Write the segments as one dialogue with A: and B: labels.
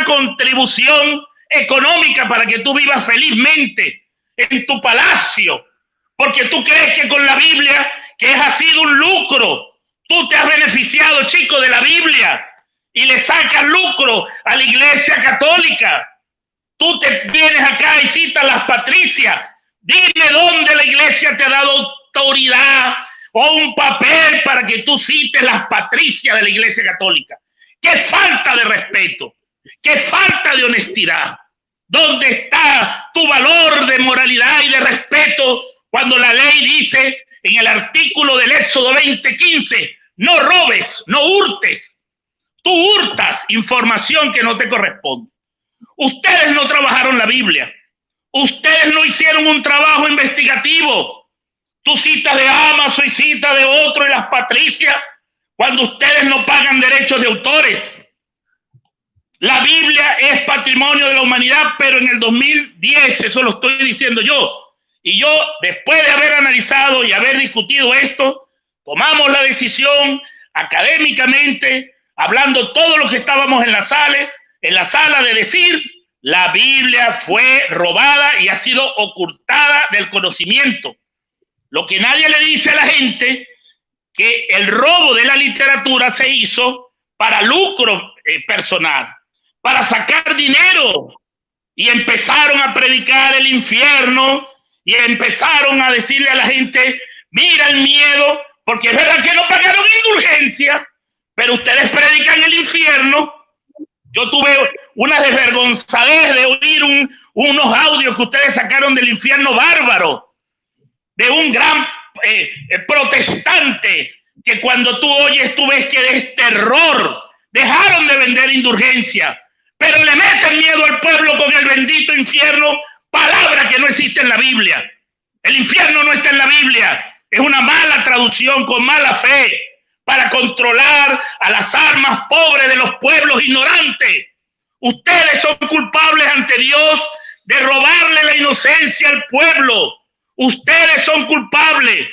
A: contribución económica para que tú vivas felizmente en tu palacio, porque tú crees que con la Biblia, que ha sido un lucro, tú te has beneficiado, chico, de la Biblia y le sacas lucro a la Iglesia Católica. Tú te vienes acá y citas las patricias. Dime dónde la Iglesia te ha dado autoridad o un papel para que tú cites las patricias de la Iglesia Católica. ¡Qué falta de respeto! ¡Qué falta de honestidad! ¿Dónde está tu valor de moralidad y de respeto cuando la ley dice en el artículo del Éxodo 20:15, no robes, no hurtes? Tú hurtas información que no te corresponde. Ustedes no trabajaron la Biblia. Ustedes no hicieron un trabajo investigativo. Tú citas de Amazon y citas de otro y las patricias cuando ustedes no pagan derechos de autores. La Biblia es patrimonio de la humanidad, pero en el 2010, eso lo estoy diciendo yo. Y yo, después de haber analizado y haber discutido esto, tomamos la decisión académicamente, hablando todos los que estábamos en la sala de decir, la Biblia fue robada y ha sido ocultada del conocimiento. Lo que nadie le dice a la gente, que el robo de la literatura se hizo para lucro personal, para sacar dinero, y empezaron a predicar el infierno y empezaron a decirle a la gente, mira el miedo, porque es verdad que no pagaron indulgencia, pero ustedes predican el infierno. Yo tuve una desvergonzadez de oír unos audios que ustedes sacaron del infierno bárbaro, de un gran protestante, que cuando tú oyes, tú ves que es terror. Dejaron de vender indulgencia, pero le meten miedo al pueblo con el bendito infierno, palabra que no existe en la Biblia. El infierno no está en la Biblia, es una mala traducción con mala fe para controlar a las almas pobres de los pueblos ignorantes. Ustedes son culpables ante Dios de robarle la inocencia al pueblo. Ustedes son culpables.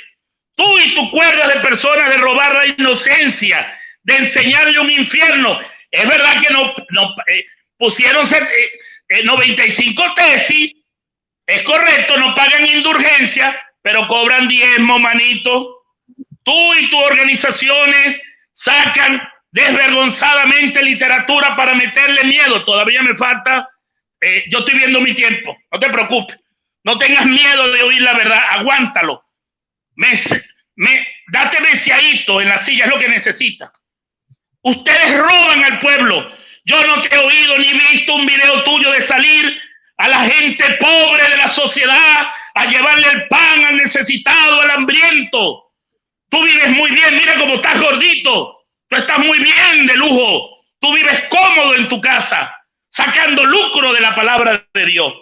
A: Tú y tu cuerda de personas de robar la inocencia, de enseñarle un infierno. Es verdad que no pusieron 95 tesis, es correcto, no pagan indulgencia, pero cobran diezmo, manito. Tú y tus organizaciones sacan desvergonzadamente literatura para meterle miedo. Todavía me falta, yo estoy viendo mi tiempo, no te preocupes. No tengas miedo de oír la verdad, aguántalo. Date mesiadito en la silla, es lo que necesita. Ustedes roban al pueblo. Yo no te he oído ni visto un video tuyo de salir a la gente pobre de la sociedad a llevarle el pan al necesitado, al hambriento. Tú vives muy bien, mira cómo estás gordito. Tú estás muy bien de lujo. Tú vives cómodo en tu casa, sacando lucro de la palabra de Dios.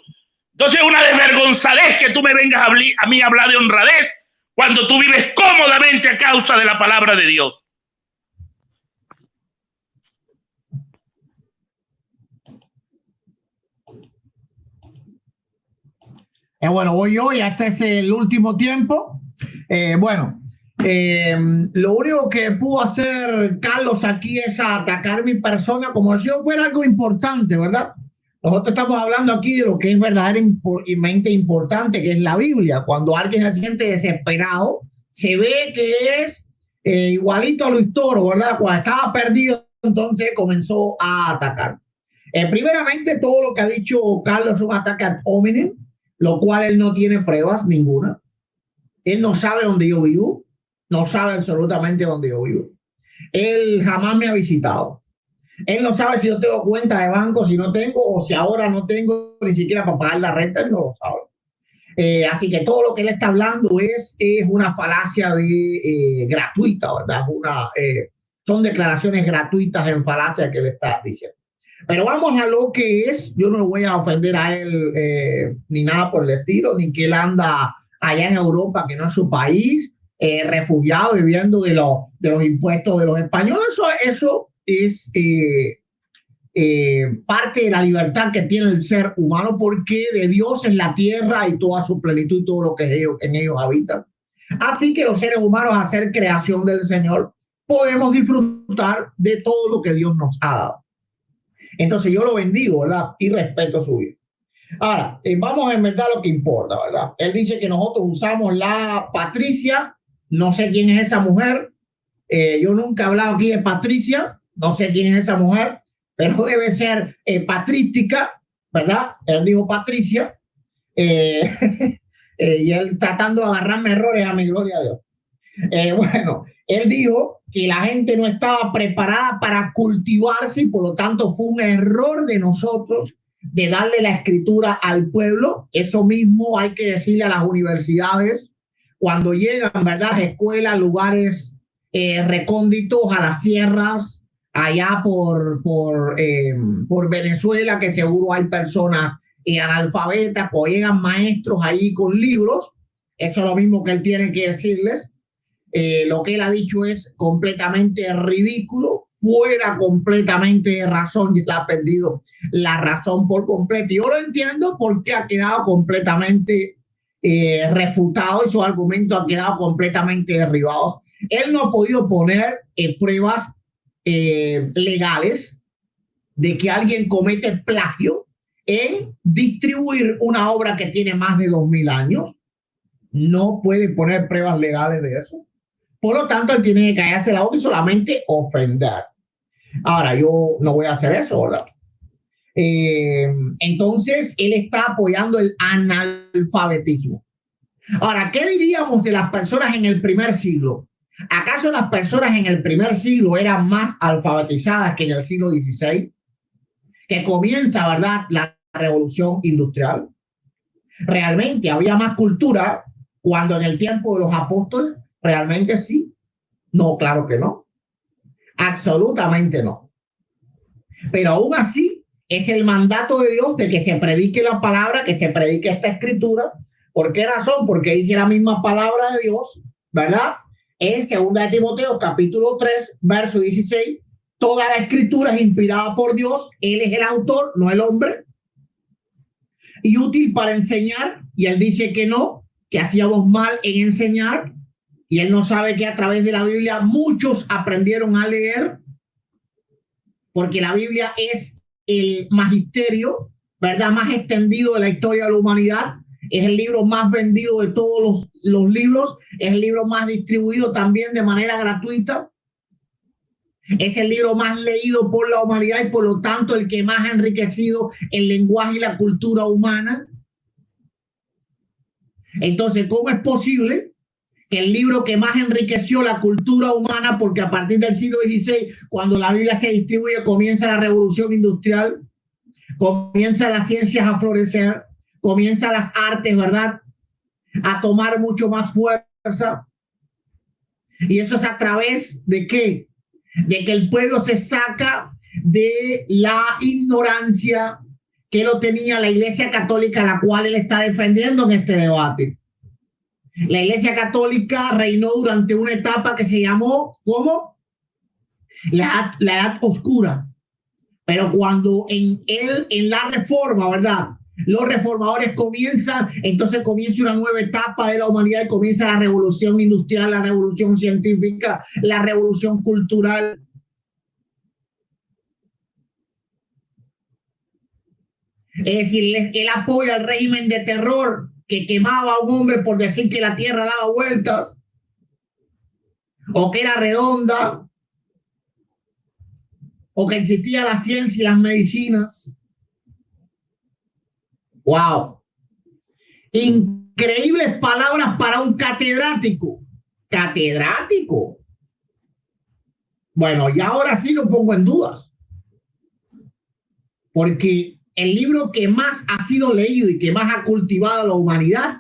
A: Entonces es una desvergonzadez que tú me vengas a mí a hablar de honradez cuando tú vives cómodamente a causa de la palabra de Dios.
B: Bueno, voy yo y este es el último tiempo. Lo único que pudo hacer Carlos aquí es atacar mi persona como si yo fuera algo importante, ¿verdad? Nosotros estamos hablando aquí de lo que es verdaderamente importante, que es la Biblia. Cuando alguien se siente desesperado, se ve que es igualito a Luis Toro, ¿verdad? Cuando estaba perdido, entonces comenzó a atacar. Primeramente, todo lo que ha dicho Carlos es un ataque ad hominem, lo cual él no tiene pruebas ninguna. Él no sabe dónde yo vivo, no sabe absolutamente dónde yo vivo. Él jamás me ha visitado. Él no sabe si yo tengo cuenta de banco, si no tengo, o si ahora no tengo ni siquiera para pagar la renta, él no lo sabe. Así que todo lo que él está hablando es una falacia gratuita, ¿verdad? Son declaraciones gratuitas en falacia que él está diciendo. Pero vamos a lo que es. Yo no lo voy a ofender a él ni nada por el estilo, ni que él anda allá en Europa, que no es su país, refugiado, viviendo de los impuestos de los españoles. Eso es parte de la libertad que tiene el ser humano, porque de Dios es la tierra y toda su plenitud y todo lo que en ellos habitan. Así que los seres humanos, al ser creación del Señor, podemos disfrutar de todo lo que Dios nos ha dado. Entonces yo lo bendigo, ¿verdad? Y respeto su vida. Ahora, vamos en verdad a lo que importa, ¿verdad? Él dice que nosotros usamos la Patricia, no sé quién es esa mujer, yo nunca he hablado aquí de Patricia, no sé quién es esa mujer, pero debe ser patrística, ¿verdad? Él dijo Patricia, y él tratando de agarrarme errores a mi gloria a Dios. Bueno, él dijo que la gente no estaba preparada para cultivarse y por lo tanto fue un error de nosotros de darle la escritura al pueblo. Eso mismo hay que decirle a las universidades cuando llegan, ¿verdad? Escuelas, lugares recónditos, a las sierras, allá por Venezuela, que seguro hay personas analfabetas, o llegan maestros ahí con libros. Eso es lo mismo que él tiene que decirles. Lo que él ha dicho es completamente ridículo, fuera completamente de razón, y está ha perdido la razón por completo. Yo lo entiendo porque ha quedado completamente refutado y su argumento ha quedado completamente derribado. Él no ha podido poner pruebas legales de que alguien comete plagio en distribuir una obra que tiene más de 2000 años. No puede poner pruebas legales de eso. Por lo tanto, él tiene que callarse la boca y solamente ofender. Ahora, yo no voy a hacer eso, ¿verdad? Entonces, él está apoyando el analfabetismo. Ahora, ¿qué diríamos de las personas en el primer siglo? ¿Acaso las personas en el primer siglo eran más alfabetizadas que en el siglo XVI? Que comienza, ¿verdad?, la revolución industrial. Realmente había más cultura cuando en el tiempo de los apóstoles. ¿Realmente sí? No, claro que no. Absolutamente no. Pero aún así, es el mandato de Dios de que se predique la palabra, que se predique esta escritura. ¿Por qué razón? Porque dice la misma palabra de Dios, ¿verdad? En 2 de Timoteo, capítulo 3, verso 16, toda la escritura es inspirada por Dios. Él es el autor, no el hombre. Y útil para enseñar. Y él dice que no, que hacíamos mal en enseñar. Y él no sabe que a través de la Biblia muchos aprendieron a leer, porque la Biblia es el magisterio, ¿verdad?, más extendido de la historia de la humanidad. Es el libro más vendido de todos los libros. Es el libro más distribuido también de manera gratuita. Es el libro más leído por la humanidad y por lo tanto el que más ha enriquecido el lenguaje y la cultura humana. Entonces, ¿cómo es posible que el libro que más enriqueció la cultura humana, porque a partir del siglo XVI, cuando la Biblia se distribuye, comienza la revolución industrial, comienza las ciencias a florecer, comienzan las artes, ¿verdad?, a tomar mucho más fuerza? Y eso es a través de ¿qué? De que el pueblo se saca de la ignorancia que lo tenía la Iglesia Católica, la cual él está defendiendo en este debate. La Iglesia Católica reinó durante una etapa que se llamó, ¿cómo? La Edad Oscura. Pero cuando en la Reforma, ¿verdad?, los reformadores comienzan, entonces comienza una nueva etapa de la humanidad y comienza la revolución industrial, la revolución científica, la revolución cultural. Es decir, él apoya el régimen de terror que quemaba a un hombre por decir que la tierra daba vueltas o que era redonda o que existía la ciencia y las medicinas. ¡Wow! Increíbles palabras para un catedrático. ¿Catedrático? Bueno, y ahora sí lo pongo en dudas. Porque el libro que más ha sido leído y que más ha cultivado la humanidad,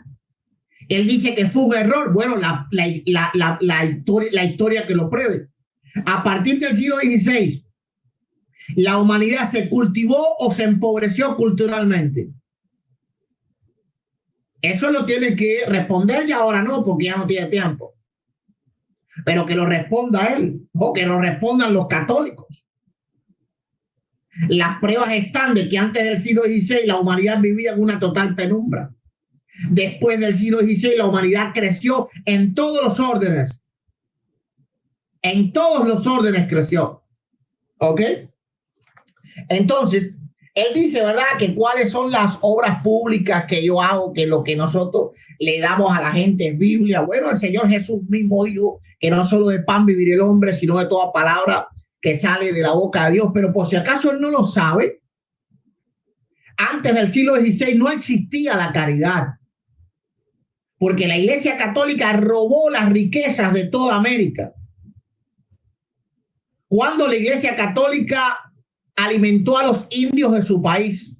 B: él dice que fue un error. Bueno, la historia que lo pruebe. A partir del siglo XVI, la humanidad se cultivó o se empobreció culturalmente. Eso lo tiene que responder ya, ahora no, porque ya no tiene tiempo. Pero que lo responda él, o que lo respondan los católicos. Las pruebas están de que antes del siglo XVI la humanidad vivía en una total penumbra. Después del siglo XVI la humanidad creció en todos los órdenes. En todos los órdenes creció. ¿Ok? Entonces, él dice, ¿verdad? Que cuáles son las obras públicas que yo hago, que lo que nosotros le damos a la gente es Biblia. Bueno, el Señor Jesús mismo dijo que no solo de pan vivir el hombre, sino de toda palabra que sale de la boca de Dios. Pero por si acaso él no lo sabe, antes del siglo XVI no existía la caridad, porque la Iglesia Católica robó las riquezas de toda América. Cuando la Iglesia Católica alimentó a los indios de su país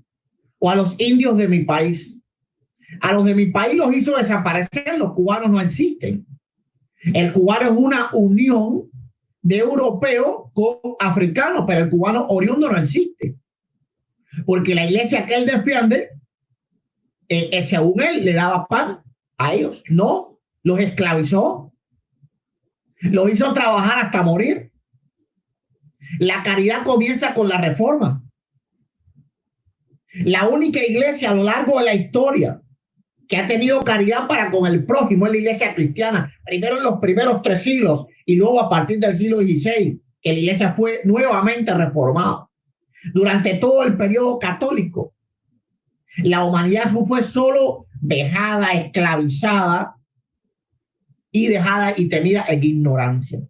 B: o a los indios de mi país, a los de mi país los hizo desaparecer. Los cubanos no existen. El cubano es una unión de europeos con africanos, pero el cubano oriundo no existe, porque la iglesia que él defiende, según él, le daba pan a ellos. No, los esclavizó, los hizo trabajar hasta morir. La caridad comienza con la Reforma. La única iglesia a lo largo de la historia que ha tenido caridad para con el prójimo es la iglesia cristiana. Primero en los primeros 3 siglos y luego a partir del siglo XVI, que la iglesia fue nuevamente reformada. Durante todo el periodo católico, la humanidad fue solo vejada, esclavizada y dejada y tenida en ignorancia.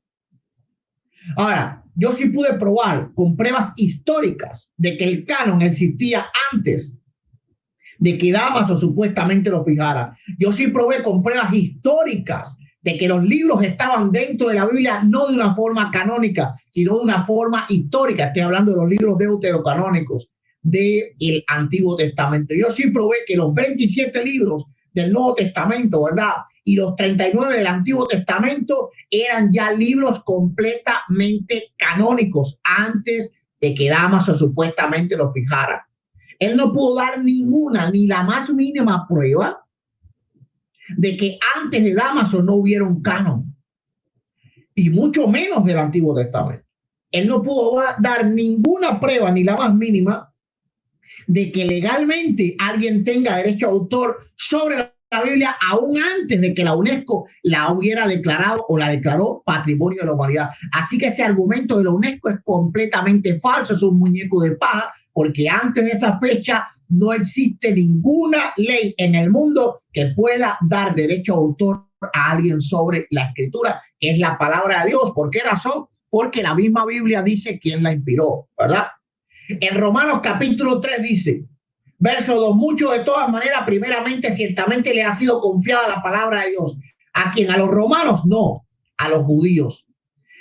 B: Ahora, yo sí pude probar con pruebas históricas de que el canon existía antes de que Dámaso supuestamente lo fijara. Yo sí probé con pruebas históricas de que los libros estaban dentro de la Biblia, no de una forma canónica, sino de una forma histórica. Estoy hablando de los libros deuterocanónicos del Antiguo Testamento. Yo sí probé que los 27 libros del Nuevo Testamento, ¿verdad? Y los 39 del Antiguo Testamento eran ya libros completamente canónicos antes de que Dámaso supuestamente lo fijara. Él no pudo dar ninguna, ni la más mínima prueba de que antes de Dámaso no hubiera un canon, y mucho menos del Antiguo Testamento. Él no pudo dar ninguna prueba, ni la más mínima, de que legalmente alguien tenga derecho a autor sobre la Biblia, aún antes de que la UNESCO la hubiera declarado o la declaró Patrimonio de la Humanidad. Así que ese argumento de la UNESCO es completamente falso, es un muñeco de paja, porque antes de esa fecha no existe ninguna ley en el mundo que pueda dar derecho a autor a alguien sobre la escritura, que es la palabra de Dios. ¿Por qué razón? Porque la misma Biblia dice quién la inspiró, ¿verdad? En Romanos capítulo 3 dice, verso 2, mucho de todas maneras, primeramente, ciertamente le ha sido confiada la palabra de Dios. ¿A quién? A los romanos, no, a los judíos.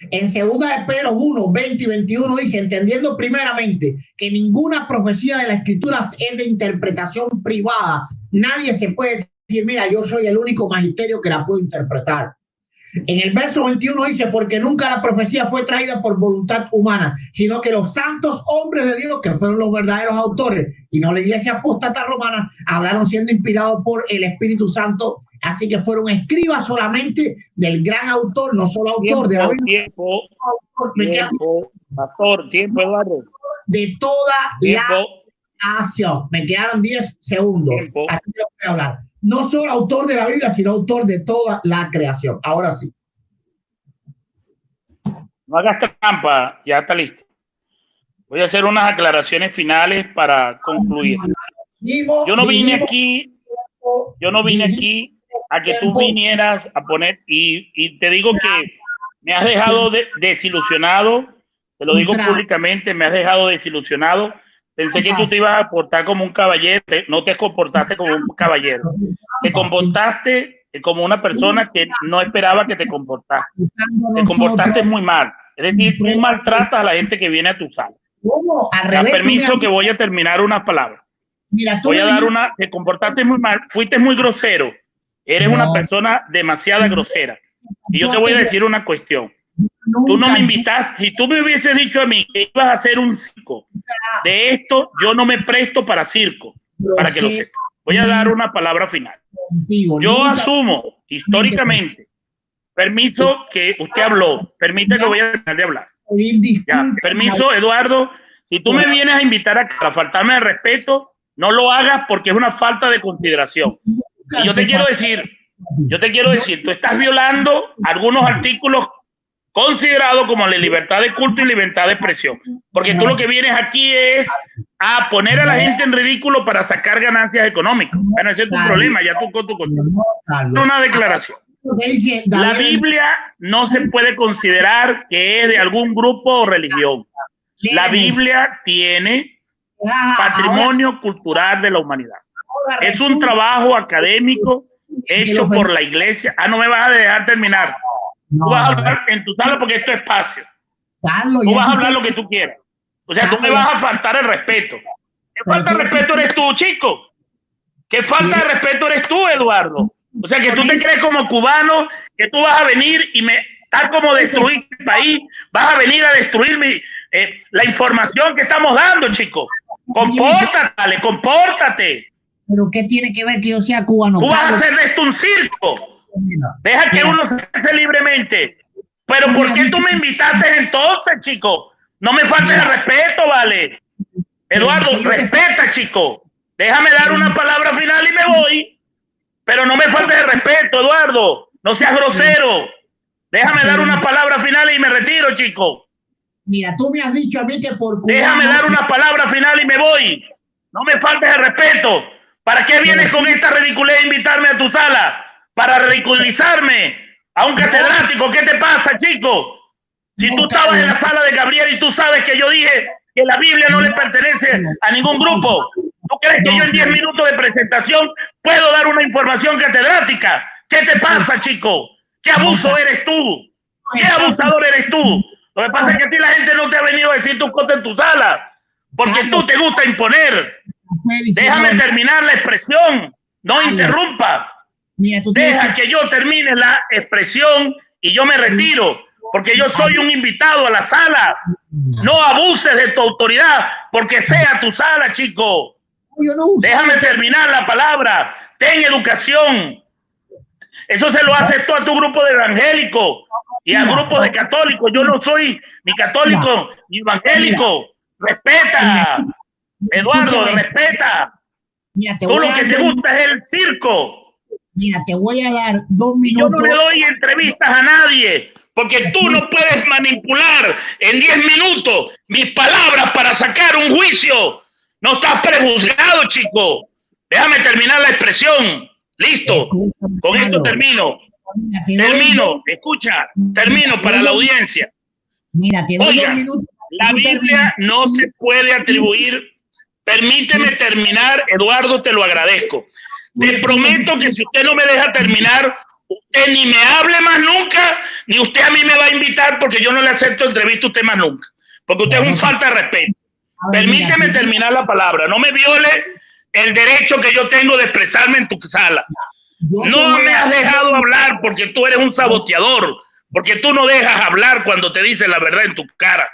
B: En 2 de Pedro 1, 20 y 21 dice, entendiendo primeramente que ninguna profecía de la escritura es de interpretación privada. Nadie se puede decir, mira, yo soy el único magisterio que la puedo interpretar. En el verso 21 dice, porque nunca la profecía fue traída por voluntad humana, sino que los santos hombres de Dios, que fueron los verdaderos autores, y no la iglesia apóstata romana, hablaron siendo inspirados por el Espíritu Santo. Así que fueron escribas solamente del gran autor, no solo autor de la Biblia.
A: Tiempo, Eduardo.
B: De toda la nación. Me quedaron 10 segundos. Así que voy a hablar. No solo autor de la Biblia, sino autor de toda la creación. Ahora sí.
A: No hagas trampa, ya está listo. Voy a hacer unas aclaraciones finales para concluir. Yo no vine aquí a que tú vinieras a poner, y te digo que me has dejado desilusionado, te lo digo públicamente, me has dejado desilusionado. Pensé que tú te ibas a portar como un caballero, no te comportaste como un caballero, te comportaste como una persona que no esperaba que te comportaste. Te comportaste muy mal, es decir, tú maltratas a la gente que viene a tu sala. Permiso que voy a terminar unas palabras. Voy a dar una, te comportaste muy mal, fuiste muy grosero, eres una persona demasiado grosera. Y yo te voy a decir una cuestión. Tú no me invitaste. Si tú me hubieses dicho a mí que ibas a hacer un circo de esto, yo no me presto para circo, para que lo sepas. Voy a dar una palabra final. Yo asumo históricamente, permiso que usted habló, permite que voy a dejar de hablar. Ya, permiso, Eduardo, si tú me vienes a invitar a faltarme el respeto, no lo hagas porque es una falta de consideración. Y yo te quiero decir, tú estás violando algunos artículos considerado como la libertad de culto y libertad de expresión. Porque tú lo que vienes aquí es a poner a la gente en ridículo para sacar ganancias económicas. Bueno, ese es tu problema, ya tú con tu cosa. Una declaración. La Biblia no se puede considerar que es de algún grupo o religión. La Biblia tiene patrimonio cultural de la humanidad. Es un trabajo académico hecho por la iglesia. No me vas a dejar terminar. Tú vas a hablar en tu sala porque esto es espacio. Tú vas a hablar lo que tú quieras. O sea, tú me vas a faltar el respeto. ¿Qué falta de respeto eres tú, chico? ¿Qué falta de respeto eres tú, Eduardo? O sea, que tú te crees como cubano, que tú vas a venir y tal como destruir el país, vas a venir a destruir la información que estamos dando, chico. Compórtate, compórtate.
B: ¿Pero qué tiene que ver que yo sea cubano?
A: Tú vas a hacer de esto un circo. Deja que uno se hace libremente. Pero ¿por qué tú me invitaste entonces, chico? No me faltes el respeto, ¿vale? Eduardo, respeta, chico. Déjame dar una palabra final y me voy. Pero no me faltes el respeto, Eduardo. No seas grosero. Déjame dar una palabra final y me retiro, chico.
B: Mira, tú me has dicho a mí que por cubano...
A: Déjame dar una palabra final y me voy. No me faltes el respeto. ¿Para qué vienes con esta ridiculez de invitarme a tu sala? Para ridiculizarme a un catedrático. ¿Qué te pasa, chico? Si tú estabas en la sala de Gabriel y tú sabes que yo dije que la Biblia no le pertenece a ningún grupo. ¿Tú crees que yo en 10 minutos de presentación puedo dar una información catedrática? ¿Qué te pasa, chico? ¿Qué abuso eres tú? ¿Qué abusador eres tú? Lo que pasa es que a ti la gente no te ha venido a decir tus cosas en tu sala, porque tú te gusta imponer. Déjame terminar la expresión, no interrumpa. Deja que yo termine la expresión y yo me retiro, porque yo soy un invitado a la sala. No abuses de tu autoridad, porque sea tu sala, chico. Déjame terminar la palabra. Ten educación. Eso se lo haces tú a tu grupo de evangélicos y a grupos de católicos. Yo no soy ni católico ni evangélico. Respeta, Eduardo, respeta. Tú lo que te gusta es el circo.
B: Mira, te voy a dar 2 minutos.
A: Yo no le doy entrevistas a nadie, porque tú no puedes manipular en 10 minutos mis palabras para sacar un juicio. No estás prejuzgado, chico. Déjame terminar la expresión. Listo. Con esto termino. Termino. Escucha. Termino para la audiencia.
B: Mira, te doy 2 minutos.
A: La Biblia no se puede atribuir. Permíteme terminar, Eduardo, te lo agradezco. Te prometo que si usted no me deja terminar, usted ni me hable más nunca, ni usted a mí me va a invitar, porque yo no le acepto entrevista a usted más nunca. Porque usted es un falta de respeto. Permíteme terminar la palabra. No me viole el derecho que yo tengo de expresarme en tu sala. No me has dejado hablar porque tú eres un saboteador. Porque tú no dejas hablar cuando te dicen la verdad en tu cara.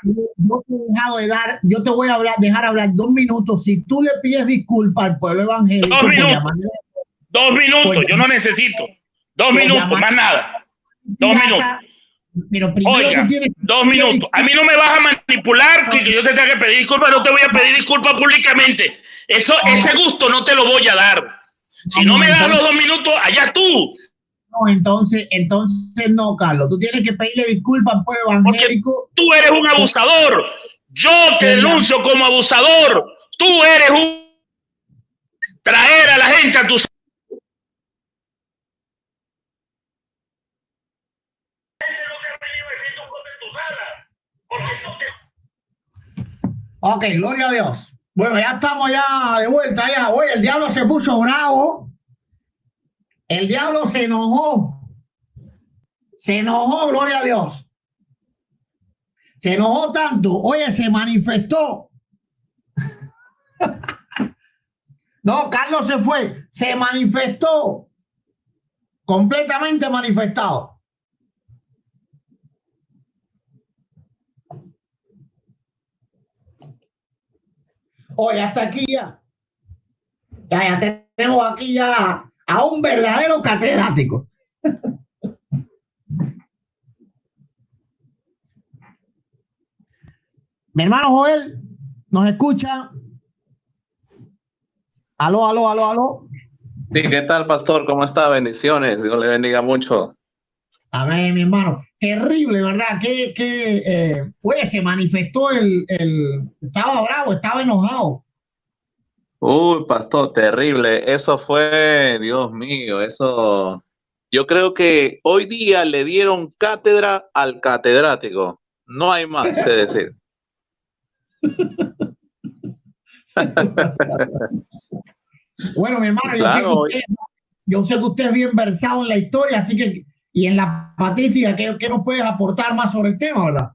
B: Yo te voy a dejar hablar 2 minutos. Si tú le pides disculpas al pueblo evangélico.
A: 2 minutos. 2 minutos. Yo no necesito. 2 minutos, más nada. 2 minutos.
B: Pero
A: oiga, 2 minutos. A mí no me vas a manipular que yo te tenga que pedir disculpas. No te voy a pedir disculpas públicamente. Ese gusto no te lo voy a dar. Si no me das los 2 minutos, allá tú.
B: No, entonces no, Carlos. Tú tienes que pedirle disculpas al pueblo evangélico.
A: Porque tú eres un abusador. Yo te denuncio como abusador. Tú eres un... Traer a la gente a tu...
B: Ok, gloria a Dios. Bueno, ya estamos ya de vuelta. Ya. Oye, el diablo se puso bravo. El diablo se enojó. Se enojó, gloria a Dios. Se enojó tanto. Oye, se manifestó. No, Carlos se fue. Se manifestó. Completamente manifestado. Oye, hasta aquí ya. Ya tenemos aquí ya a un verdadero catedrático. Mi hermano Joel, ¿nos escucha? Aló.
C: Sí, ¿qué tal, pastor? ¿Cómo está? Bendiciones. Dios le bendiga mucho.
B: ver, mi hermano, terrible, ¿verdad? Pues se manifestó estaba bravo, estaba enojado.
C: Uy, pastor, terrible. Eso fue, Dios mío, eso. Yo creo que hoy día le dieron cátedra al catedrático. No hay más que decir.
B: Bueno, mi hermano,
C: Claro,
B: yo sé que usted es bien versado en la historia, así que, y en la patrística, ¿qué nos puedes aportar más sobre el tema, verdad?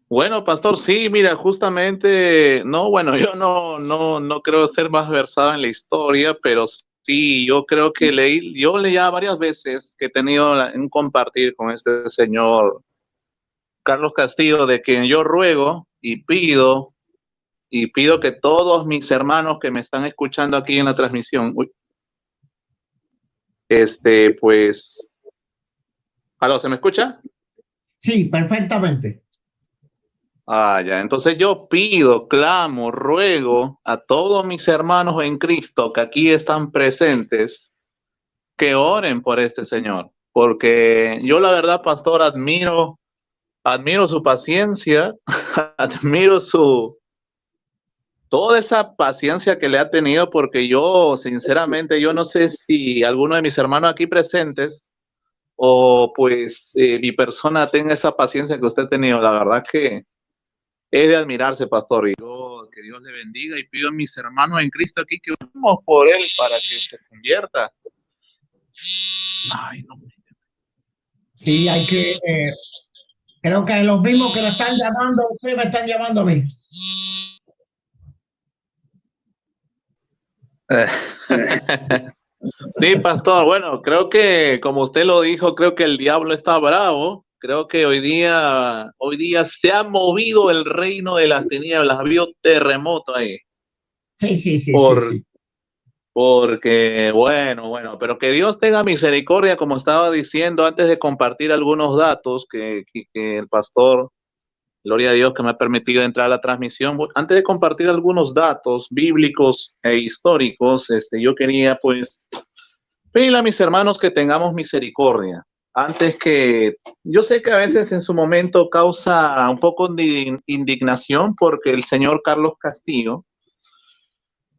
C: bueno, pastor, sí, mira, justamente, no, bueno, yo no creo ser más versado en la historia, pero sí, yo creo que yo leía varias veces que he tenido un compartir con este señor Carlos Castillo, de quien yo ruego y pido que todos mis hermanos que me están escuchando aquí en la transmisión, pues, ¿aló, se me escucha?
B: Sí, perfectamente.
C: Ah, ya. Entonces yo pido, clamo, ruego a todos mis hermanos en Cristo que aquí están presentes que oren por este señor, porque yo la verdad, pastor, admiro su paciencia, admiro toda esa paciencia que le ha tenido, porque yo, sinceramente, yo no sé si alguno de mis hermanos aquí presentes o pues mi persona tenga esa paciencia que usted ha tenido. La verdad que es de admirarse, pastor. Y yo, que Dios le bendiga y pido a mis hermanos en Cristo aquí que oremos por él para que se convierta. Ay, no.
B: Sí, creo que los mismos que lo están llamando, ustedes me están llamando a mí.
C: Sí, pastor. Bueno, creo que, como usted lo dijo, creo que el diablo está bravo. Creo que hoy día se ha movido el reino de las tinieblas. Ha habido terremoto ahí.
B: Sí, sí, sí, sí,
C: Por,
B: sí.
C: Porque, bueno, pero que Dios tenga misericordia, como estaba diciendo antes de compartir algunos datos que el pastor, gloria a Dios que me ha permitido entrar a la transmisión. Antes de compartir algunos datos bíblicos e históricos, yo quería pues pedirle a mis hermanos que tengamos misericordia. Antes que, yo sé que a veces en su momento causa un poco de indignación porque el señor Carlos Castillo,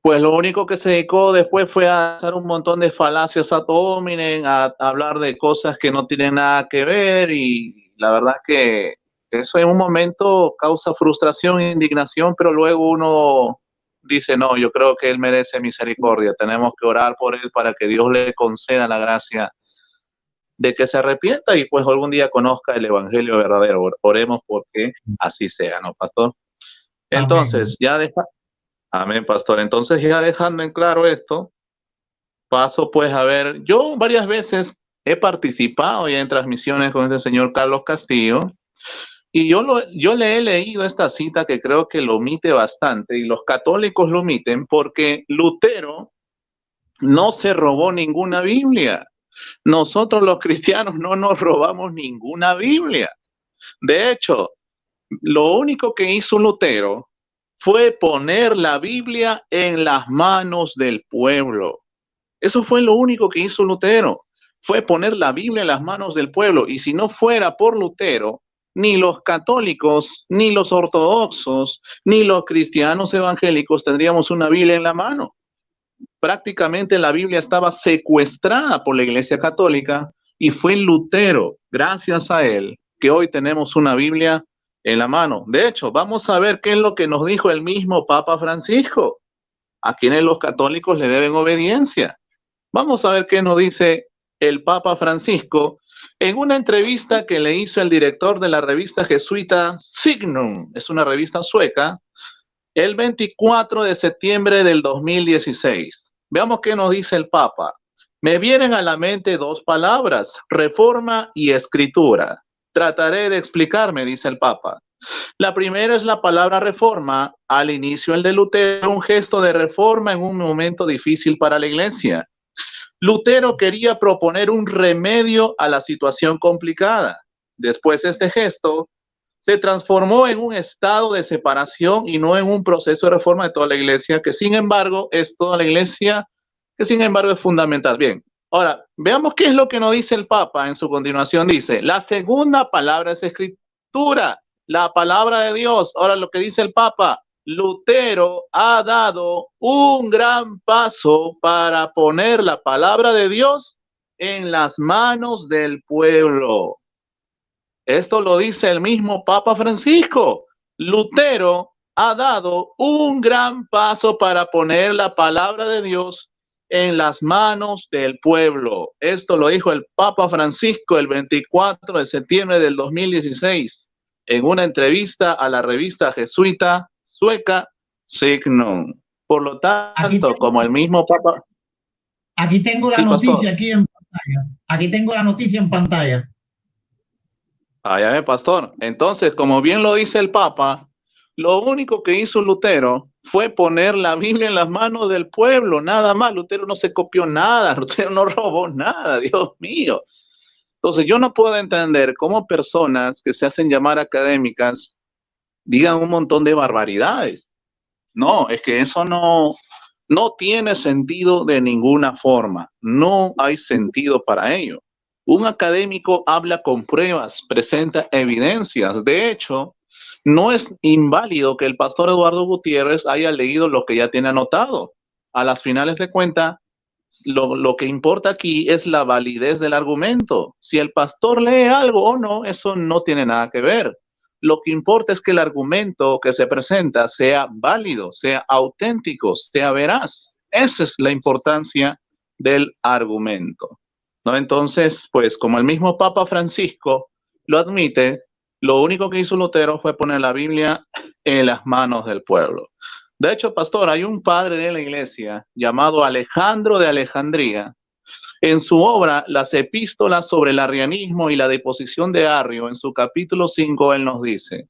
C: pues lo único que se dedicó después fue a hacer un montón de falacias ad hominem, a hablar de cosas que no tienen nada que ver, y la verdad que eso en un momento causa frustración e indignación, pero luego uno dice, no, yo creo que él merece misericordia, tenemos que orar por él para que Dios le conceda la gracia de que se arrepienta y pues algún día conozca el evangelio verdadero. Oremos porque así sea, ¿no, pastor?
B: Amén.
C: Entonces, amén, pastor. Entonces, ya dejando en claro esto, paso pues a ver, yo varias veces he participado ya en transmisiones con este señor Carlos Castillo, y yo le he leído esta cita que creo que lo omite bastante, y los católicos lo omiten, porque Lutero no se robó ninguna Biblia. Nosotros los cristianos no nos robamos ninguna Biblia. De hecho, lo único que hizo Lutero fue poner la Biblia en las manos del pueblo. Eso fue lo único que hizo Lutero, fue poner la Biblia en las manos del pueblo. Y si no fuera por Lutero, ni los católicos, ni los ortodoxos, ni los cristianos evangélicos tendríamos una Biblia en la mano. Prácticamente la Biblia estaba secuestrada por la Iglesia Católica, y fue Lutero, gracias a él, que hoy tenemos una Biblia en la mano. De hecho, vamos a ver qué es lo que nos dijo el mismo Papa Francisco, a quienes los católicos le deben obediencia. Vamos a ver qué nos dice el Papa Francisco en una entrevista que le hizo el director de la revista jesuita Signum, es una revista sueca, el 24 de septiembre del 2016. Veamos qué nos dice el Papa. Me vienen a la mente dos palabras, reforma y escritura. Trataré de explicarme, dice el Papa. La primera es la palabra reforma. Al inicio, el de Lutero, un gesto de reforma en un momento difícil para la Iglesia. Lutero quería proponer un remedio a la situación complicada. Después, este gesto se transformó en un estado de separación y no en un proceso de reforma de toda la Iglesia, que sin embargo es toda la Iglesia, que sin embargo es fundamental. Bien, Ahora, veamos qué es lo que nos dice el Papa en su continuación. Dice, la segunda palabra es escritura, la palabra de Dios. Ahora lo que dice el Papa, Lutero ha dado un gran paso para poner la palabra de Dios en las manos del pueblo. Esto lo dice el mismo Papa Francisco. Lutero ha dado un gran paso para poner la palabra de Dios en las manos del pueblo. Esto lo dijo el Papa Francisco el 24 de septiembre del 2016 en una entrevista a la revista jesuita sueca Signum. Por lo tanto, como el mismo Papa...
B: Aquí tengo la
C: Sí,
B: noticia
C: pastor.
B: aquí en pantalla. Aquí tengo la noticia en pantalla.
C: Allá ve, pastor. Entonces, como bien lo dice el Papa, lo único que hizo Lutero fue poner la Biblia en las manos del pueblo, nada más. Lutero no se copió nada, Lutero no robó nada, Dios mío. Entonces, yo no puedo entender cómo personas que se hacen llamar académicas digan un montón de barbaridades. No, es que eso no tiene sentido de ninguna forma. No hay sentido para ello. Un académico habla con pruebas, presenta evidencias. De hecho, no es inválido que el pastor Eduardo Gutiérrez haya leído lo que ya tiene anotado. A las finales de cuentas, lo que importa aquí es la validez del argumento. Si el pastor lee algo o no, eso no tiene nada que ver. Lo que importa es que el argumento que se presenta sea válido, sea auténtico, sea veraz. Esa es la importancia del argumento, ¿no? Entonces, pues como el mismo Papa Francisco lo admite, lo único que hizo Lutero fue poner la Biblia en las manos del pueblo. De hecho, pastor, hay un padre de la iglesia llamado Alejandro de Alejandría. En su obra, Las Epístolas sobre el Arrianismo y la Deposición de Arrio, en su capítulo 5, él nos dice,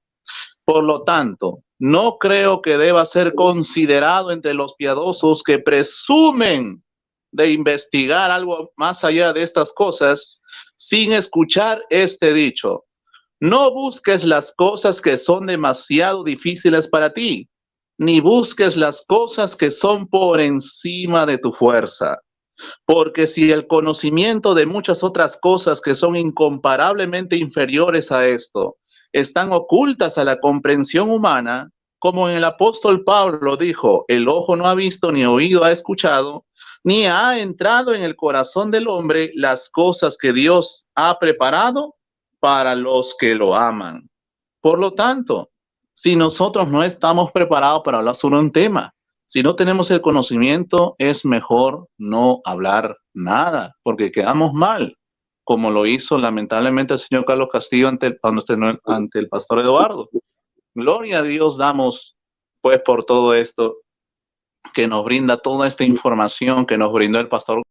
C: por lo tanto, no creo que deba ser considerado entre los piadosos que presumen de investigar algo más allá de estas cosas sin escuchar este dicho. No busques las cosas que son demasiado difíciles para ti, ni busques las cosas que son por encima de tu fuerza. Porque si el conocimiento de muchas otras cosas que son incomparablemente inferiores a esto están ocultas a la comprensión humana, como el apóstol Pablo dijo, el ojo no ha visto ni oído ha escuchado, ni ha entrado en el corazón del hombre las cosas que Dios ha preparado para los que lo aman. Por lo tanto, si nosotros no estamos preparados para hablar sobre un tema, si no tenemos el conocimiento, es mejor no hablar nada, porque quedamos mal, como lo hizo lamentablemente el señor Carlos Castillo ante el pastor Eduardo. Gloria a Dios damos, pues, por todo esto, que nos brinda toda esta información que nos brindó el pastor